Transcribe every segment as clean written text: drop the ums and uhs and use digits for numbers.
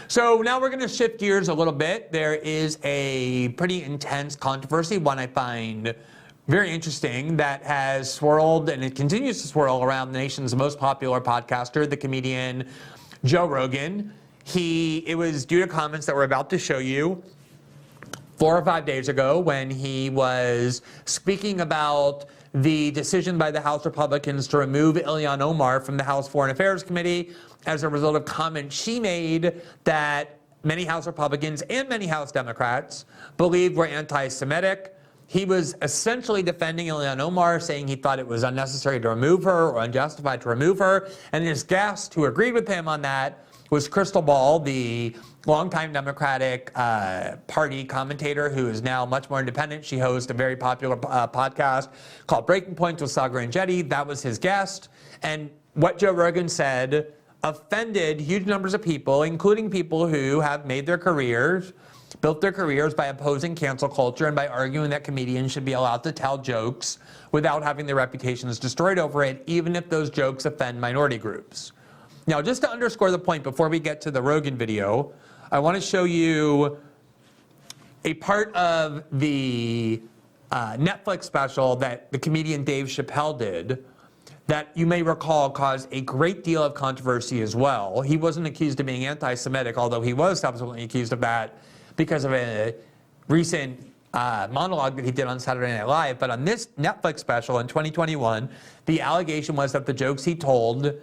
So now we're going to shift gears a little bit. There is a pretty intense controversy, one I find very interesting, that has swirled and it continues to swirl around the nation's most popular podcaster, the comedian Joe Rogan. It was due to comments that we're about to show you 4 or 5 days ago when he was speaking about the decision by the House Republicans to remove Ilhan Omar from the House Foreign Affairs Committee as a result of comments she made that many House Republicans and many House Democrats believed were anti-Semitic. He was essentially defending Ilhan Omar, saying he thought it was unnecessary to remove her or unjustified to remove her. And his guest who agreed with him on that was Crystal Ball, the longtime Democratic Party commentator who is now much more independent. She hosts a very popular podcast called Breaking Points with Sagar and Jetty. That was his guest. And what Joe Rogan said offended huge numbers of people, including people who have made their careers, built their careers by opposing cancel culture and by arguing that comedians should be allowed to tell jokes without having their reputations destroyed over it, even if those jokes offend minority groups. Now, just to underscore the point before we get to the Rogan video, I want to show you a part of the Netflix special that the comedian Dave Chappelle did that you may recall caused a great deal of controversy as well. He wasn't accused of being anti-Semitic, although he was subsequently accused of that because of a recent monologue that he did on Saturday Night Live. But on this Netflix special in 2021, the allegation was that the jokes he told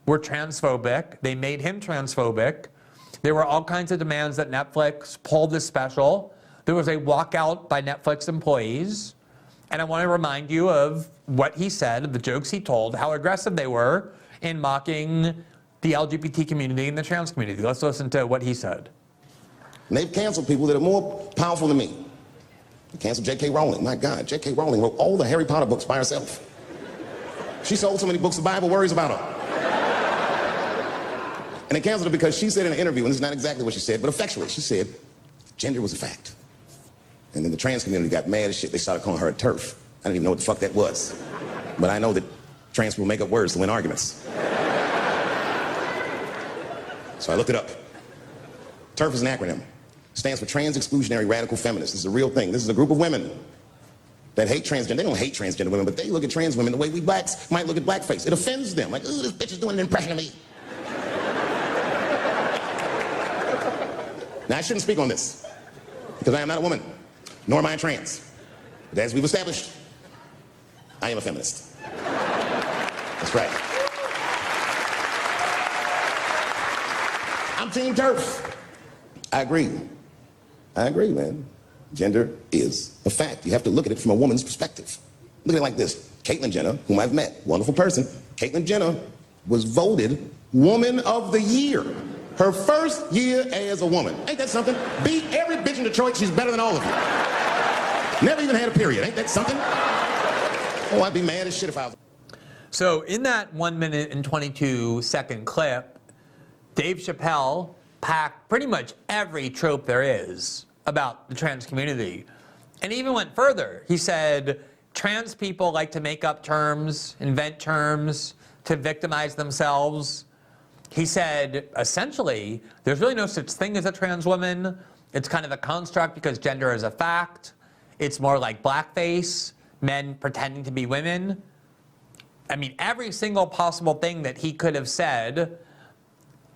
were transphobic. They made him transphobic. There were all kinds of demands that Netflix pulled this special. There was a walkout by Netflix employees. And I want to remind you of what he said, the jokes he told, how aggressive they were in mocking the LGBT community and the trans community. Let's listen to what he said. And they've canceled people that are more powerful than me. They canceled J.K. Rowling. My God, J.K. Rowling wrote all the Harry Potter books by herself. She sold so many books, the Bible worries about her. And they canceled her because she said in an interview, and this is not exactly what she said, but effectually, she said, gender was a fact. And then the trans community got mad as shit. They started calling her a TERF. I didn't even know what the fuck that was. But I know that trans people make up words to win arguments. So I looked it up. TERF is an acronym. It stands for Trans Exclusionary Radical Feminists. This is a real thing. This is a group of women that hate transgender. They don't hate transgender women, but they look at trans women the way we blacks might look at blackface. It offends them. Like, ooh, this bitch is doing an impression of me. Now, I shouldn't speak on this because I am not a woman, nor am I a trans. But as we've established, I am a feminist. That's right. I'm Team TERF. I agree. I agree, man. Gender is a fact. You have to look at it from a woman's perspective. Look at it like this. Caitlyn Jenner, whom I've met, wonderful person. Caitlyn Jenner was voted Woman of the Year. Her first year as a woman. Ain't that something? Beat every bitch in Detroit. She's better than all of you. Never even had a period. Ain't that something? Oh, I'd be mad as shit if I was. So in that 1 minute and 22 second clip, Dave Chappelle packed pretty much every trope there is about the trans community. And he even went further. He said, trans people like to make up terms, invent terms to victimize themselves. He said, essentially, there's really no such thing as a trans woman. It's kind of a construct because gender is a fact. It's more like blackface, men pretending to be women. I mean, every single possible thing that he could have said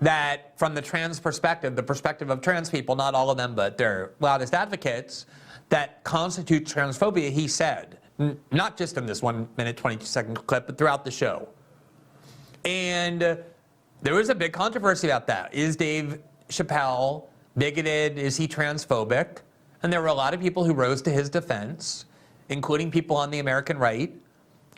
that from the trans perspective, the perspective of trans people, not all of them, but their loudest advocates, that constitutes transphobia, he said. Not just in this 1 minute, 22 second clip, but throughout the show. And there was a big controversy about that. Is Dave Chappelle bigoted? Is he transphobic? And there were a lot of people who rose to his defense, including people on the American right,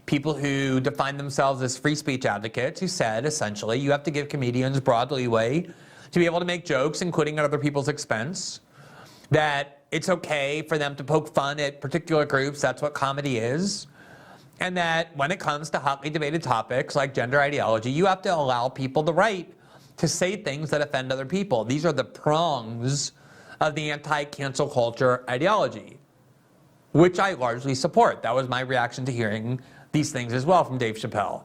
people who define themselves as free speech advocates, who said, essentially, you have to give comedians broad leeway to be able to make jokes, including at other people's expense, that it's okay for them to poke fun at particular groups, that's what comedy is, and that when it comes to hotly debated topics like gender ideology, you have to allow people the right to say things that offend other people. These are the prongs of the anti-cancel culture ideology, which I largely support. That was my reaction to hearing these things as well from Dave Chappelle.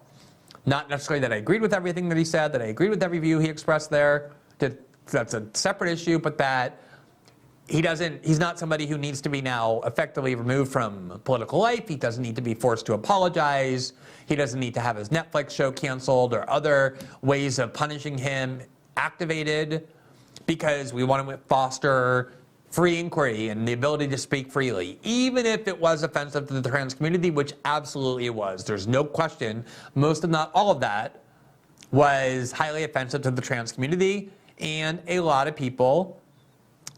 Not necessarily that I agreed with everything that he said, that I agreed with every view he expressed there. To that's a separate issue, but that he's not somebody who needs to be now effectively removed from political life. He doesn't need to be forced to apologize. He doesn't need to have his Netflix show canceled or other ways of punishing him activated, because we want to foster free inquiry and the ability to speak freely, even if it was offensive to the trans community, which absolutely it was. There's no question. Most, if not all of that, was highly offensive to the trans community, and a lot of people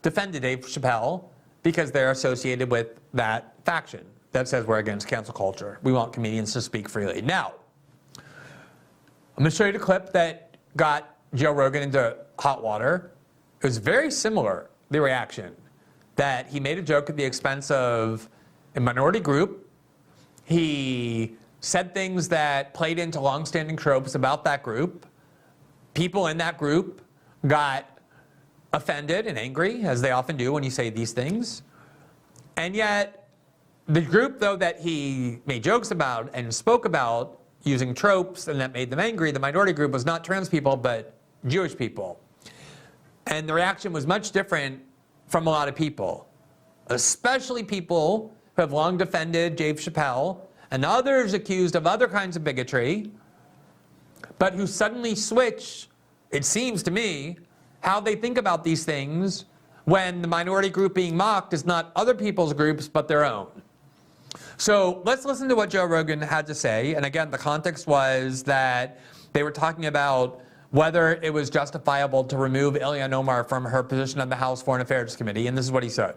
defended Dave Chappelle because they're associated with that faction that says we're against cancel culture. We want comedians to speak freely. Now, I'm going to show you the clip that got Joe Rogan into hot water. It was very similar, the reaction, that he made a joke at the expense of a minority group. He said things that played into longstanding tropes about that group. People in that group got offended and angry, as they often do when you say these things. And yet, the group, though, that he made jokes about and spoke about using tropes and that made them angry, the minority group, was not trans people, but Jewish people. And the reaction was much different from a lot of people, especially people who have long defended Dave Chappelle and others accused of other kinds of bigotry, but who suddenly switch, it seems to me, how they think about these things when the minority group being mocked is not other people's groups, but their own. So let's listen to what Joe Rogan had to say. And again, the context was that they were talking about whether it was justifiable to remove Ilhan Omar from her position on the House Foreign Affairs Committee. And this is what he said.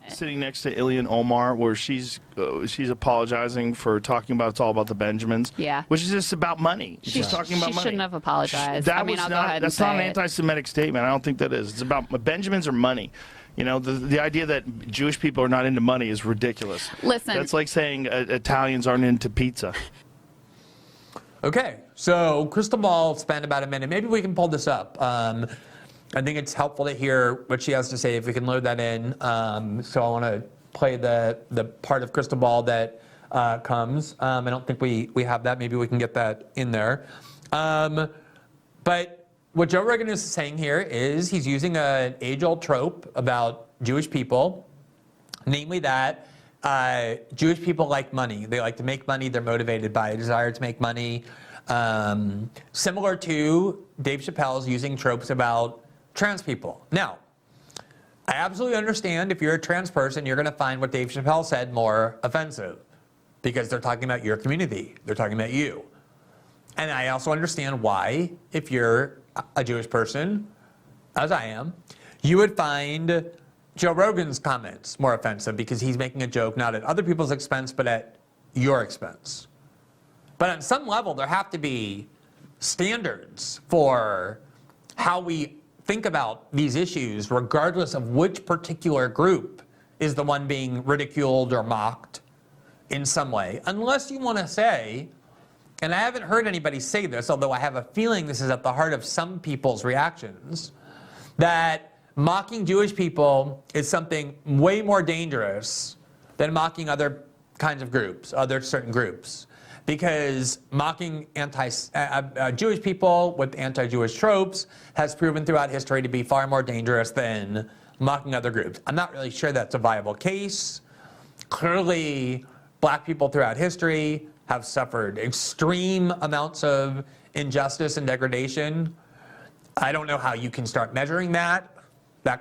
Sitting next to Ilhan Omar, where she's apologizing for talking about it's all about the Benjamins. Yeah. Which is just about money. She's talking about she money. shouldn't have apologized. I'll go ahead and that's say not an it. anti-Semitic statement. I don't think that is. It's about Benjamins or money. You know, the idea that Jewish people are not into money is ridiculous. Listen. That's like saying Italians aren't into pizza. Okay, so Crystal Ball spent about a minute. Maybe we can pull this up. I think it's helpful to hear what she has to say if we can load that in. So I want to play the part of Crystal Ball that comes. I don't think we have that. Maybe we can get that in there. But what Joe Rogan is saying here is he's using an age-old trope about Jewish people, namely that Jewish people like money. They like to make money. They're motivated by a desire to make money. Similar to Dave Chappelle's using tropes about trans people. Now, I absolutely understand if you're a trans person, you're going to find what Dave Chappelle said more offensive because they're talking about your community. They're talking about you. And I also understand why, if you're a Jewish person, as I am, you would find Joe Rogan's comments more offensive because he's making a joke not at other people's expense, but at your expense. But on some level, there have to be standards for how we think about these issues, regardless of which particular group is the one being ridiculed or mocked in some way. Unless you want to say, and I haven't heard anybody say this, although I have a feeling this is at the heart of some people's reactions, that mocking Jewish people is something way more dangerous than mocking other kinds of groups, other certain groups. Because mocking Jewish people with anti-Jewish tropes has proven throughout history to be far more dangerous than mocking other groups. I'm not really sure that's a viable case. Clearly, black people throughout history have suffered extreme amounts of injustice and degradation. I don't know how you can start measuring that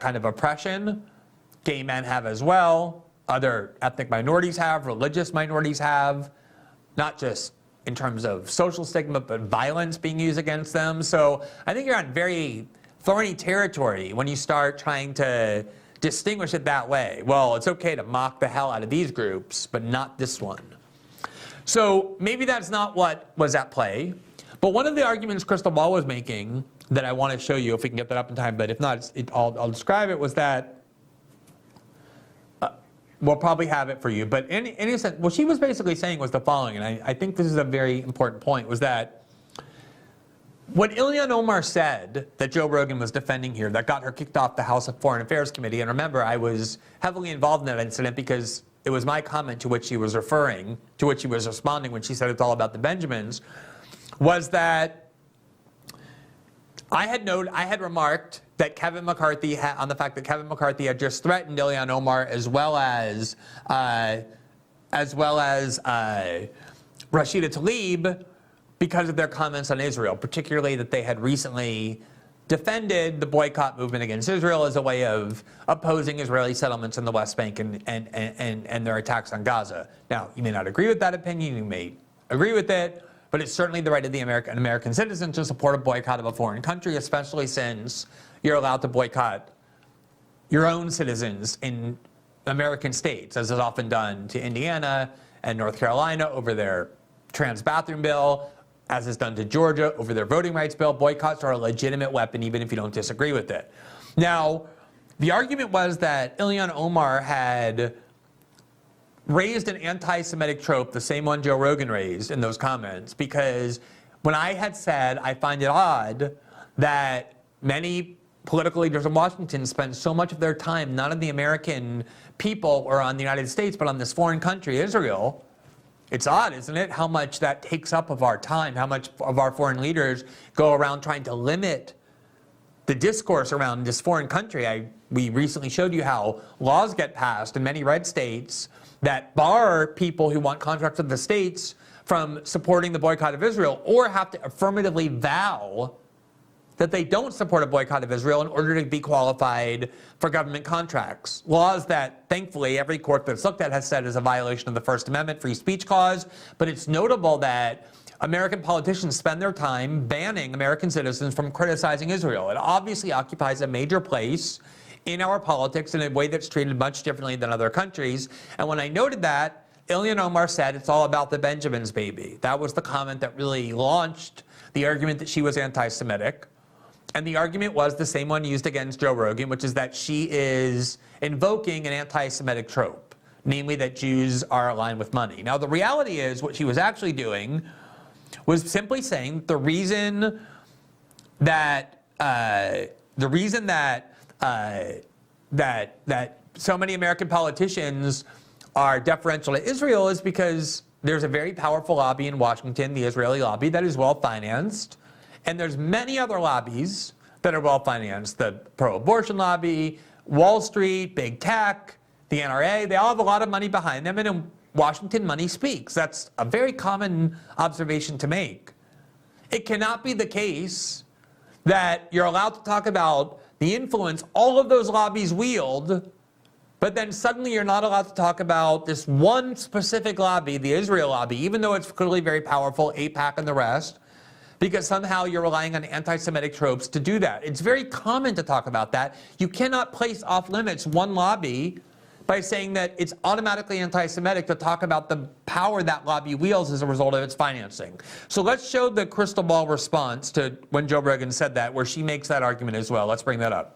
kind of oppression. Gay men have as well. Other ethnic minorities have, religious minorities have. Not just in terms of social stigma, but violence being used against them. So I think you're on very thorny territory when you start trying to distinguish it that way. Well, it's okay to mock the hell out of these groups, but not this one. So maybe that's not what was at play. But one of the arguments Crystal Ball was making that I want to show you, if we can get that up in time, but if not, I'll describe it, was that we'll probably have it for you, but in any sense, what she was basically saying was the following, and I think this is a very important point, was that what Ilhan Omar said that Joe Rogan was defending here, that got her kicked off the House Foreign Affairs Committee, and remember, I was heavily involved in that incident because it was my comment to which she was referring, to which she was responding when she said it's all about the Benjamins, was that I had remarked that Kevin McCarthy on the fact that Kevin McCarthy had just threatened Ilhan Omar as well as Rashida Tlaib because of their comments on Israel, particularly that they had recently defended the boycott movement against Israel as a way of opposing Israeli settlements in the West Bank and their attacks on Gaza. Now, you may not agree with that opinion, you may agree with it, but it's certainly the right of the American citizen to support a boycott of a foreign country, especially since you're allowed to boycott your own citizens in American states, as is often done to Indiana and North Carolina over their trans bathroom bill, as is done to Georgia over their voting rights bill. Boycotts are a legitimate weapon, even if you don't disagree with it. Now, the argument was that Ilhan Omar had raised an anti-Semitic trope, the same one Joe Rogan raised in those comments, because when I had said I find it odd that many political leaders in Washington spend so much of their time not on the American people or on the United States, but on this foreign country, Israel. It's odd, isn't it, how much that takes up of our time, how much of our foreign leaders go around trying to limit the discourse around this foreign country. We recently showed you how laws get passed in many red states that bar people who want contracts with the states from supporting the boycott of Israel, or have to affirmatively vow that they don't support a boycott of Israel in order to be qualified for government contracts. Laws that, thankfully, every court that's looked at has said is a violation of the First Amendment free speech clause. But it's notable that American politicians spend their time banning American citizens from criticizing Israel. It obviously occupies a major place in our politics in a way that's treated much differently than other countries. And when I noted that, Ilhan Omar said it's all about the Benjamins, baby. That was the comment that really launched the argument that she was anti-Semitic. And the argument was the same one used against Joe Rogan, which is that she is invoking an anti-Semitic trope, namely that Jews are aligned with money. Now, the reality is what she was actually doing was simply saying the reason that so many American politicians are deferential to Israel is because there's a very powerful lobby in Washington, the Israeli lobby, that is well financed. And there's many other lobbies that are well financed. The pro-abortion lobby, Wall Street, big tech, the NRA, they all have a lot of money behind them. And in Washington, money speaks. That's a very common observation to make. It cannot be the case that you're allowed to talk about the influence all of those lobbies wield, but then suddenly you're not allowed to talk about this one specific lobby, the Israel lobby, even though it's clearly very powerful, AIPAC and the rest, because somehow you're relying on anti-Semitic tropes to do that. It's very common to talk about that. You cannot place off limits one lobby by saying that it's automatically anti-Semitic to talk about the power that lobby wields as a result of its financing. So let's show the crystal ball response to when Joe Rogan said that, where she makes that argument as well. Let's bring that up.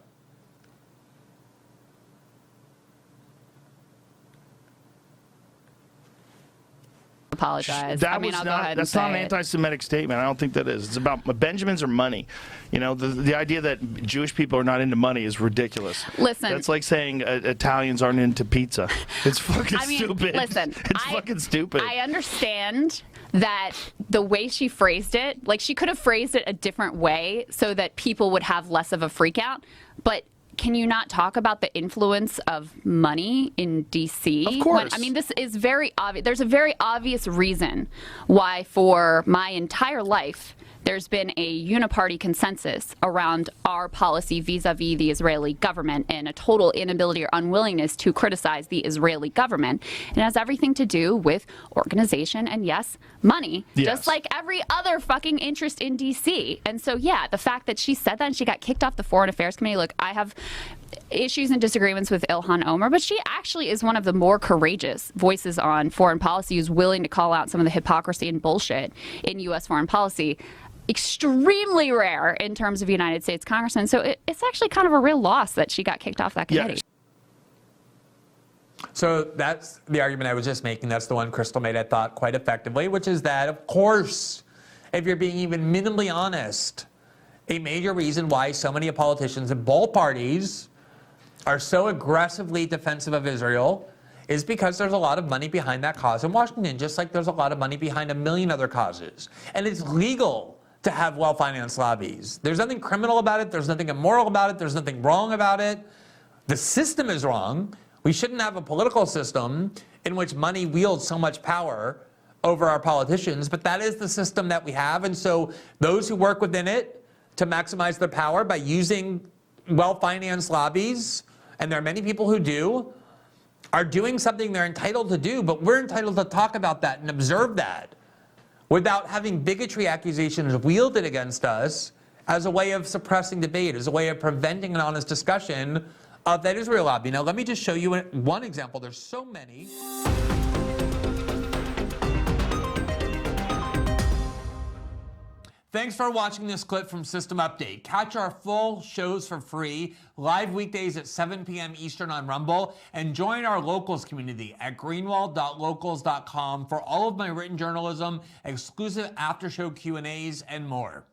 Apologize. That's I'll go ahead and not an say it. anti-Semitic statement. I don't think that is. It's about Benjamins or money. You know, the idea that Jewish people are not into money is ridiculous. Listen. That's like saying Italians aren't into pizza. It's fucking stupid. Listen. It's fucking stupid. I understand that the way she phrased it, like she could have phrased it a different way so that people would have less of a freak out, but can you not talk about the influence of money in D.C.? Of course. This is very obvious. There's a very obvious reason why for my entire life there's been a uniparty consensus around our policy vis-a-vis the Israeli government and a total inability or unwillingness to criticize the Israeli government. It has everything to do with organization and, yes, money, just like every other fucking interest in D.C. And so, yeah, the fact that she said that and she got kicked off the Foreign Affairs Committee, look, I have issues and disagreements with Ilhan Omar, but she actually is one of the more courageous voices on foreign policy who's willing to call out some of the hypocrisy and bullshit in U.S. foreign policy. Extremely rare in terms of United States congressmen. So it's actually kind of a real loss that she got kicked off that committee. So that's the argument I was just making. That's the one Crystal made, I thought, quite effectively, which is that, of course, if you're being even minimally honest, a major reason why so many politicians in both parties are so aggressively defensive of Israel is because there's a lot of money behind that cause in Washington, just like there's a lot of money behind a million other causes. And it's legal to have well-financed lobbies. There's nothing criminal about it. There's nothing immoral about it. There's nothing wrong about it. The system is wrong. We shouldn't have a political system in which money wields so much power over our politicians, but that is the system that we have. And so those who work within it to maximize their power by using well-financed lobbies, and there are many people who do, are doing something they're entitled to do, but we're entitled to talk about that and observe that without having bigotry accusations wielded against us as a way of suppressing debate, as a way of preventing an honest discussion of that Israel lobby. Now, let me just show you one example. There's so many. Thanks for watching this clip from System Update. Catch our full shows for free, live weekdays at 7 p.m. Eastern on Rumble, and join our locals community at greenwald.locals.com for all of my written journalism, exclusive after-show Q&As, and more.